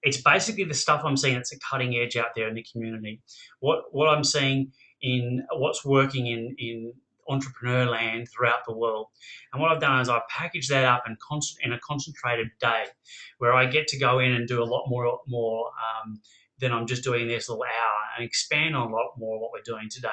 Speaker 1: It's basically the stuff I'm seeing that's a cutting edge out there in the community. What I'm seeing in what's working in entrepreneur land throughout the world. And what I've done is I've packaged that up in a concentrated day where I get to go in and do a lot more than I'm just doing this little hour, and expand on a lot more of what we're doing today.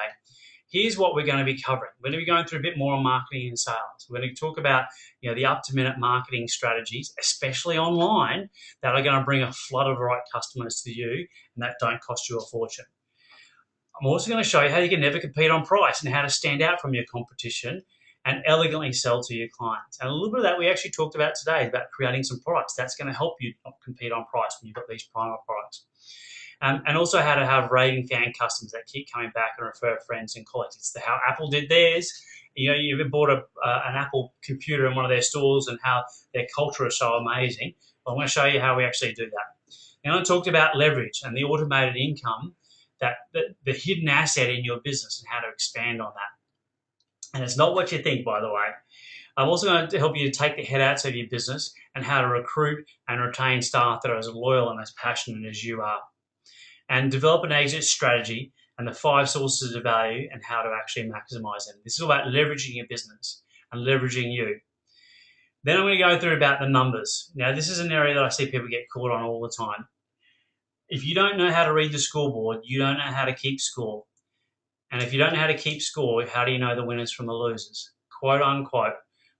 Speaker 1: Here's what we're going to be covering. We're going to be going through a bit more on marketing and sales. We're going to talk about the up-to-minute marketing strategies, especially online, that are going to bring a flood of the right customers to you and that don't cost you a fortune. I'm also going to show you how you can never compete on price and how to stand out from your competition and elegantly sell to your clients. And a little bit of that we actually talked about today, about creating some products. That's going to help you not compete on price when you've got these primer products. And also how to have raving fan customers that keep coming back and refer friends and colleagues. It's how Apple did theirs. You ever bought an Apple computer in one of their stores and how their culture is so amazing. Well, I'm going to show you how we actually do that. Now, I talked about leverage and the automated income, that the hidden asset in your business, and how to expand on that. And it's not what you think, by the way. I'm also going to help you to take the head outs of your business and how to recruit and retain staff that are as loyal and as passionate as you are. And develop an exit strategy and the 5 sources of value and how to actually maximize them. This is all about leveraging your business and leveraging you. Then I'm going to go through about the numbers. Now, this is an area that I see people get caught on all the time. If you don't know how to read the scoreboard, you don't know how to keep score. And if you don't know how to keep score, how do you know the winners from the losers? Quote unquote,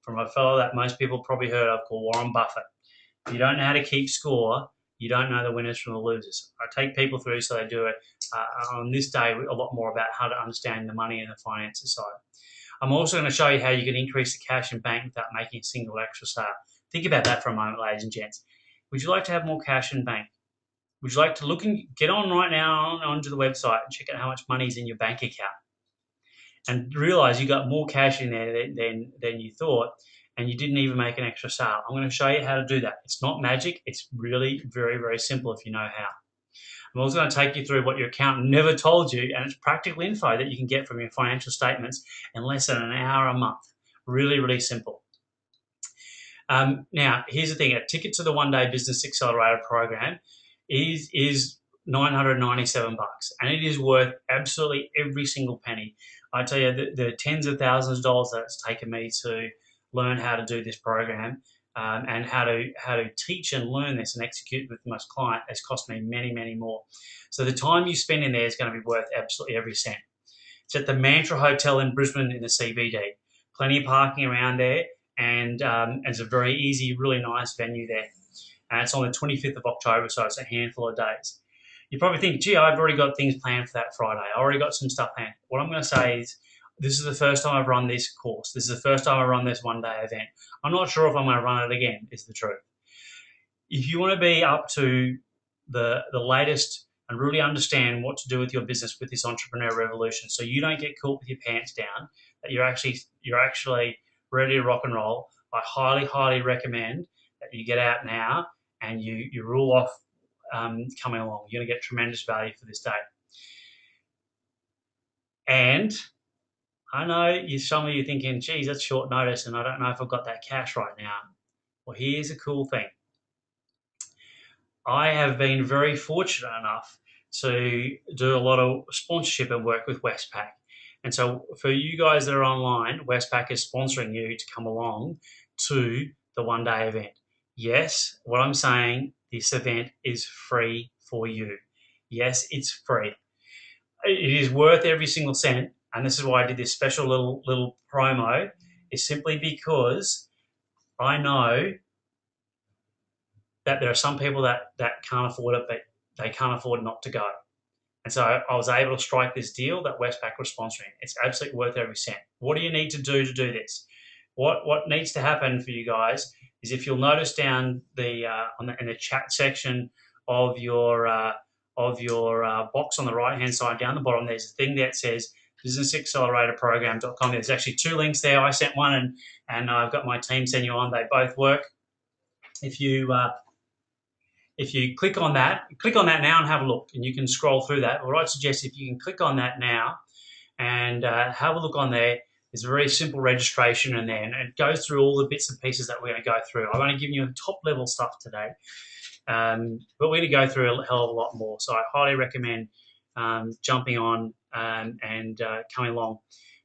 Speaker 1: from a fellow that most people probably heard of called Warren Buffett. If you don't know how to keep score, you don't know the winners from the losers. I take people through so they do it on this day a lot more about how to understand the money and the finances side. I'm also going to show you how you can increase the cash in bank without making a single extra sale. Think about that for a moment, ladies and gents. Would you like to have more cash in bank? Would you like to look and get on right now onto the website and check out how much money is in your bank account and realize you got more cash in there than you thought, and you didn't even make an extra sale? I'm going to show you how to do that. It's not magic. It's really very, very simple if you know how. I'm also going to take you through what your accountant never told you, and it's practical info that you can get from your financial statements in less than an hour a month. Really, really simple. Now, here's the thing. A ticket to the one-day business accelerator program is $997, and it is worth absolutely every single penny. I tell you, the tens of thousands of dollars that it's taken me to learn how to do this program, and how to teach and learn this and execute with my client has cost me many, many more. So the time you spend in there is going to be worth absolutely every cent. It's at the Mantra Hotel in Brisbane in the CBD. Plenty of parking around there, and it's a very easy, really nice venue there. And it's on the 25th of October, so it's a handful of days. You probably think, gee, I've already got things planned for that Friday. I already got some stuff planned. What I'm going to say is, this is the first time I've run this course. This is the first time I run this one-day event. I'm not sure if I'm going to run it again, is the truth. If you want to be up to the latest and really understand what to do with your business with this entrepreneur revolution, so you don't get caught with your pants down, that you're actually ready to rock and roll, I highly, highly recommend that you get out now and you rule off coming along. You're going to get tremendous value for this day. And I know some of you thinking, geez, that's short notice and I don't know if I've got that cash right now. Well, here's a cool thing. I have been very fortunate enough to do a lot of sponsorship and work with Westpac. And so for you guys that are online, Westpac is sponsoring you to come along to the one-day event. Yes, what I'm saying, this event is free for you. Yes, it's free. It is worth every single cent, and this is why I did this special little promo, is simply because I know that there are some people that can't afford it, but they can't afford not to go. And so I was able to strike this deal that Westpac was sponsoring. It's absolutely worth every cent. What do you need to do this? What needs to happen for you guys is, if you'll notice down in the chat section of your box on the right hand side down the bottom, there's a thing that says businessacceleratorprogram.com. There's actually 2 links there. I sent one, and I've got my team send you on. They both work. If you click on that now and have a look, and you can scroll through that. What I'd suggest, if you can click on that now and have a look on there, there's a very simple registration in there, and it goes through all the bits and pieces that we're going to go through. I'm only giving you top level stuff today, but we're going to go through a hell of a lot more. So I highly recommend jumping on and coming along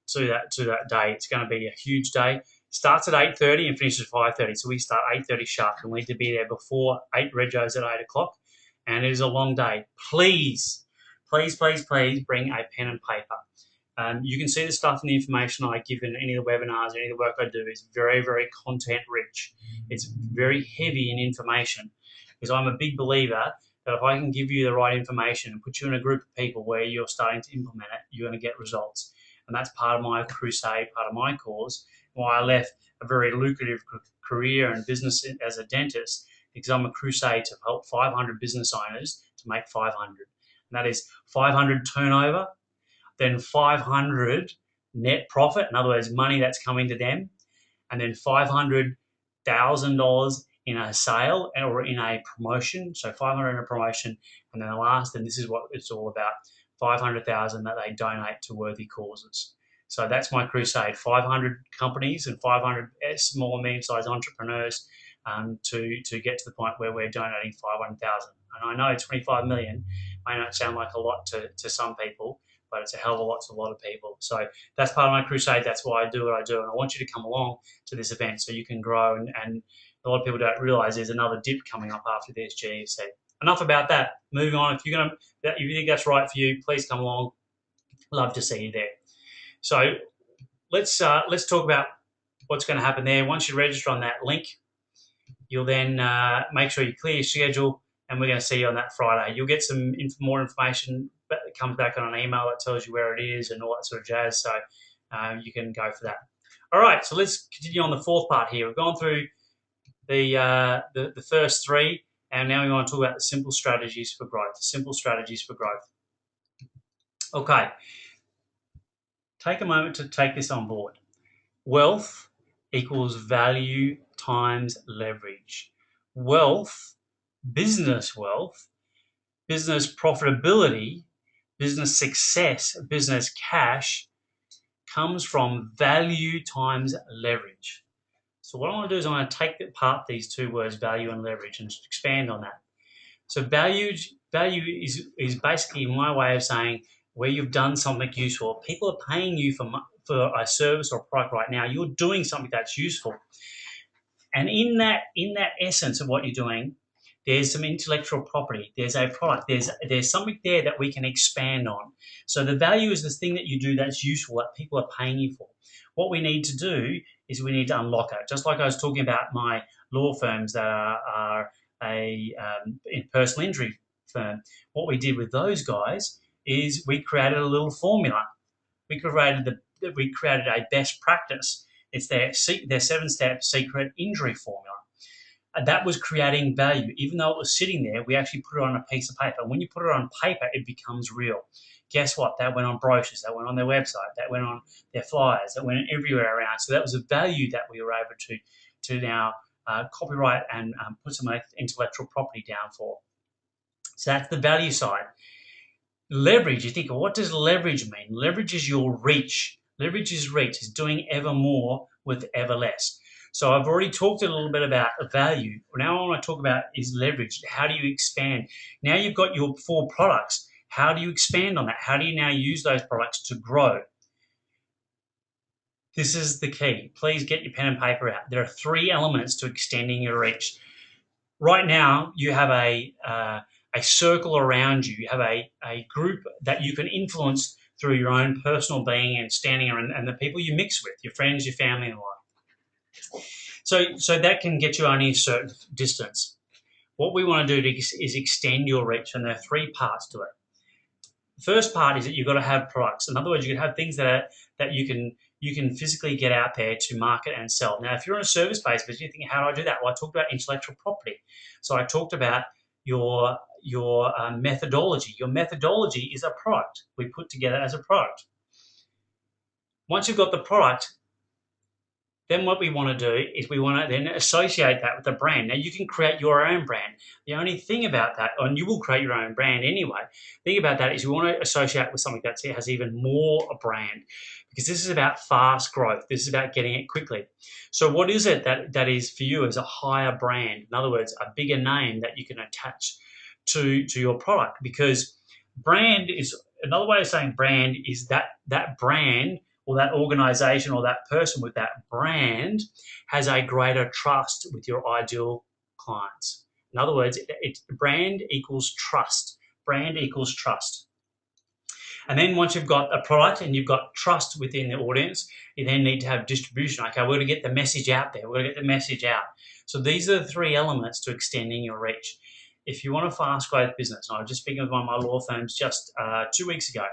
Speaker 1: to that day. It's going to be a huge day. Starts at 8:30 and finishes at 5:30. So we start 8:30 sharp, and we need to be there before 8 regos at 8 o'clock. And it is a long day. Please, please, please, please bring a pen and paper. You can see the stuff and the information I give in any of the webinars, any of the work I do is very, very content rich. It's very heavy in information, because I'm a big believer that if I can give you the right information and put you in a group of people where you're starting to implement it, you're going to get results. And that's part of my crusade, part of my cause, why I left a very lucrative career and business as a dentist, because I'm a crusade to help 500 business owners to make 500. And that is 500 turnover, then 500 net profit, in other words, money that's coming to them, and then $500,000 in a sale or in a promotion. So 500 in a promotion, and then the last, and this is what it's all about, 500,000 that they donate to worthy causes. So that's my crusade: 500 companies and 500 small and medium-sized entrepreneurs to get to the point where we're donating 500,000. And I know 25 million may not sound like a lot to some people, but it's a hell of a lot to a lot of people. So that's part of my crusade. That's why I do what I do. And I want you to come along to this event so you can grow. And a lot of people don't realize there's another dip coming up after this GEC. Enough about that. Moving on. If you think that's right for you, please come along. Love to see you there. So let's talk about what's going to happen there. Once you register on that link, you'll then make sure you clear your schedule, and we're going to see you on that Friday. You'll get some more information that comes back on an email that tells you where it is and all that sort of jazz, so you can go for that. All right, so let's continue on the fourth part here. We've gone through the first three, and now we want to talk about the simple strategies for growth. Simple strategies for growth. Okay, take a moment to take this on board. Wealth equals value times leverage. Wealth, business profitability, business success, business cash comes from value times leverage. So what I want to do is I want to take apart these two words, value and leverage, and expand on that. So value is basically my way of saying where you've done something useful. People are paying you for a service or a product right now. You're doing something that's useful. And in that essence of what you're doing, there's some intellectual property. There's a product. There's something there that we can expand on. So the value is this thing that you do that's useful, that people are paying you for. What we need to do is we need to unlock it. Just like I was talking about my law firms that are a personal injury firm. What we did with those guys is we created a little formula. We created a best practice. It's their 7-step secret injury formula. And that was creating value. Even though it was sitting there, we actually put it on a piece of paper. When you put it on paper, it becomes real. Guess what? That went on brochures. That went on their website. That went on their flyers. That went everywhere around. So that was a value that we were able to now copyright and put some intellectual property down for. So that's the value side. Leverage, you think, well, what does leverage mean? Leverage is your reach. Leverage is reach, is doing ever more with ever less. So I've already talked a little bit about value. Now I want to talk about is leverage. How do you expand? Now you've got your 4 products. How do you expand on that? How do you now use those products to grow? This is the key. Please get your pen and paper out. There are 3 elements to extending your reach. Right now, you have a circle around you. You have a group that you can influence through your own personal being and standing around, and the people you mix with, your friends, your family, and life. So that can get you only a certain distance. What we want to do is extend your reach, and there are 3 parts to it. The first part is that you've got to have products. In other words, you can have things that you can physically get out there to market and sell. Now, if you're on a service-based business, you think, how do I do that? Well, I talked about intellectual property. So I talked about your methodology. Your methodology is a product we put together as a product. Once you've got the product, then what we want to do is we want to then associate that with the brand. Now, you can create your own brand. The only thing about that, and you will create your own brand anyway, the thing about that is you want to associate with something that has even more a brand, because this is about fast growth. This is about getting it quickly. So what is it that is for you as a higher brand? In other words, a bigger name that you can attach to your product, because brand is, another way of saying brand is that brand or that organization or that person with that brand has a greater trust with your ideal clients. In other words, brand equals trust. Brand equals trust. And then once you've got a product and you've got trust within the audience, you then need to have distribution. Okay, we're going to get the message out there. We're going to get the message out. So these are the 3 elements to extending your reach. If you want a fast growth business, and I was just speaking with one of my law firms just 2 weeks ago,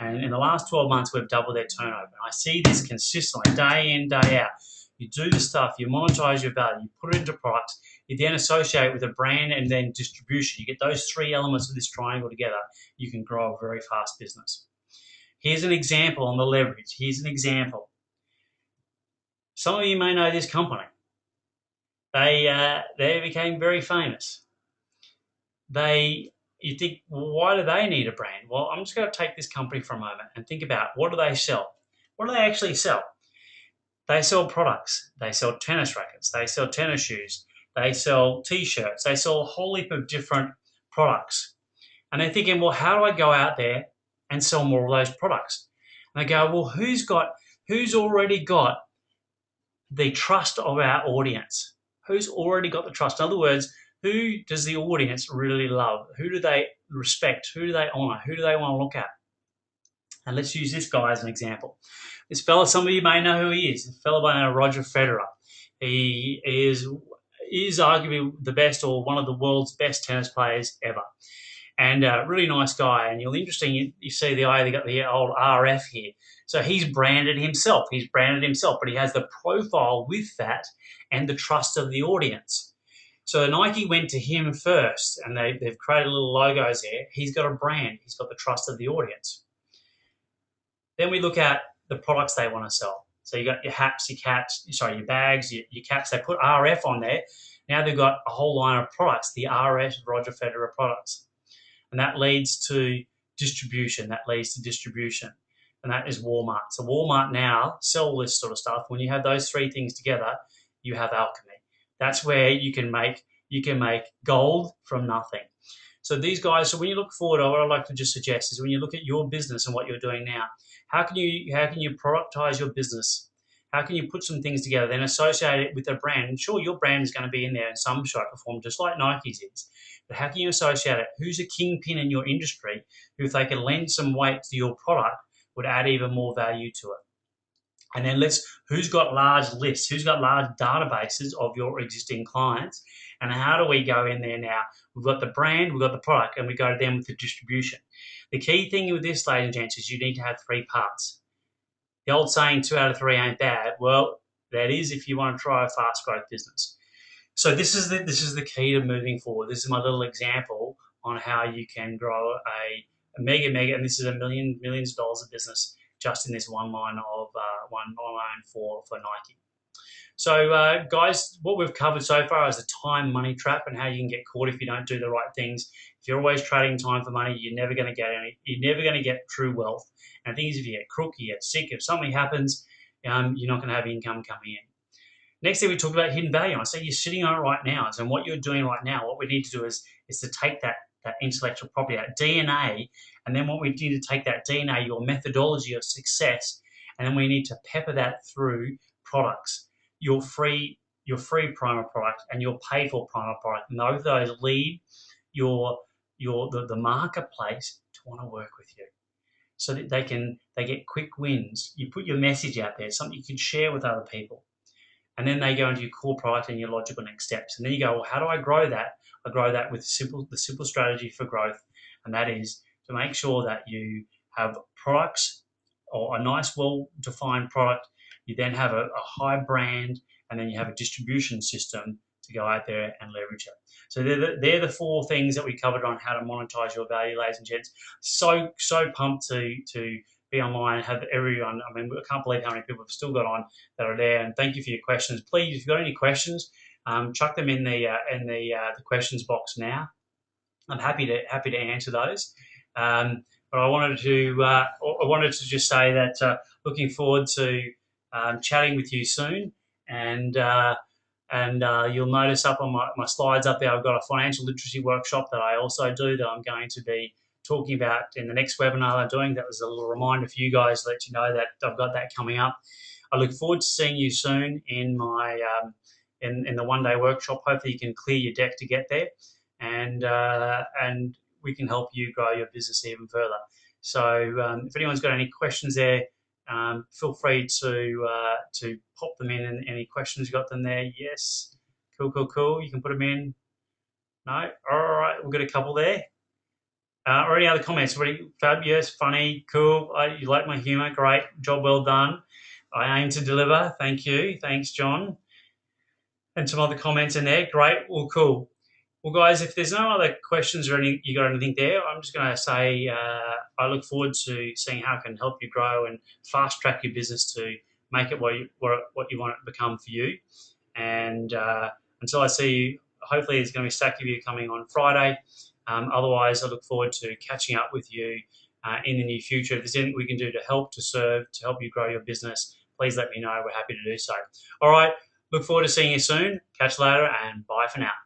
Speaker 1: and in the last 12 months, we've doubled their turnover. And I see this consistently, day in, day out. You do the stuff, you monetize your value, you put it into products, you then associate with a brand and then distribution. You get those 3 elements of this triangle together, you can grow a very fast business. Here's an example on the leverage. Here's an example. Some of you may know this company. They became very famous. You think, well, why do they need a brand? Well, I'm just going to take this company for a moment and think about, what do they sell? What do they actually sell? They sell products. They sell tennis rackets. They sell tennis shoes. They sell t-shirts. They sell a whole heap of different products. And they're thinking, well, how do I go out there and sell more of those products? And they go, well, who's already got the trust of our audience? Who's already got the trust? In other words, who does the audience really love? Who do they respect? Who do they honor? Who do they want to look at? And let's use this guy as an example. This fella, some of you may know who he is. A fella by the name of Roger Federer. He is arguably the best, or one of the world's best tennis players ever. And a really nice guy. And you're interesting, you see the eye, they got the old RF here. So he's branded himself. But he has the profile with that and the trust of the audience. So Nike went to him first, and they've created little logos there. He's got a brand. He's got the trust of the audience. Then we look at the products they want to sell. So you got your hats, your bags, your caps. They put RF on there. Now they've got a whole line of products, the RF Roger Federer products. And that leads to distribution. And that is Walmart. So Walmart now sell this sort of stuff. When you have those three things together, you have alchemy. That's where you can make gold from nothing. So these guys, so when you look forward, what I'd like to just suggest is, when you look at your business and what you're doing now, how can you productize your business? How can you put some things together, then associate it with a brand? And sure, your brand is going to be in there in some shape or form, just like Nike's is. But how can you associate it? Who's a kingpin in your industry who, if they can lend some weight to your product, would add even more value to it? And then who's got large lists? Who's got large databases of your existing clients? And how do we go in there now? We've got the brand, we've got the product, and we go to them with the distribution. The key thing with this, ladies and gents, is you need to have three parts. The old saying, 2 out of 3 ain't bad. Well, that is if you want to try a fast growth business. So this is the key to moving forward. This is my little example on how you can grow a mega, and this is millions of dollars of business just in this one line for Nike. So, guys, what we've covered so far is the time money trap and how you can get caught if you don't do the right things. If you're always trading time for money, you're never going to get true wealth. And the thing is, if you get crook, you get sick, if something happens, you're not going to have income coming in. Next thing, we talked about hidden value. I say you're sitting on it right now. And what you're doing right now, what we need to do is to take that intellectual property, that DNA, and then what we need to take that DNA, your methodology of success, and then we need to pepper that through products. Your free primer product and your paid for primer product. And those lead the marketplace to want to work with you, so that they get quick wins. You put your message out there, something you can share with other people. And then they go into your core product and your logical next steps. And then you go, well, how do I grow that? I grow that with the simple strategy for growth. And that is to make sure that you have products, or a nice, well-defined product. You then have a high brand, and then you have a distribution system to go out there and leverage it. So they're the 4 things that we covered on how to monetize your value, ladies and gents. So pumped to be online and have everyone. I mean, I can't believe how many people have still got on that are there. And thank you for your questions. Please, if you've got any questions, chuck them in the questions box now. I'm happy to answer those. But I wanted to just say that looking forward to chatting with you soon. And you'll notice up on my slides up there, I've got a financial literacy workshop that I also do, that I'm going to be talking about in the next webinar I'm doing. That was a little reminder for you guys to let you know that I've got that coming up. I look forward to seeing you soon in my in the one-day workshop. Hopefully you can clear your deck to get there, and we can help you grow your business even further. So if anyone's got any questions there, feel free to pop them in. And any questions, you got them there? Yes. Cool. You can put them in. No? All right. We've got a couple there. Or any other comments? Fabulous, funny, cool. You like my humour? Great. Job well done. I aim to deliver. Thank you. Thanks, John. And some other comments in there. Great. Well, cool. Well, guys, if there's no other questions or you got anything there, I'm just going to say I look forward to seeing how I can help you grow and fast track your business to make it what you want it to become for you. And until I see you, hopefully there's going to be a stack of you coming on Friday. Otherwise, I look forward to catching up with you in the near future. If there's anything we can do to help, to serve, to help you grow your business, please let me know. We're happy to do so. All right. Look forward to seeing you soon. Catch you later, and bye for now.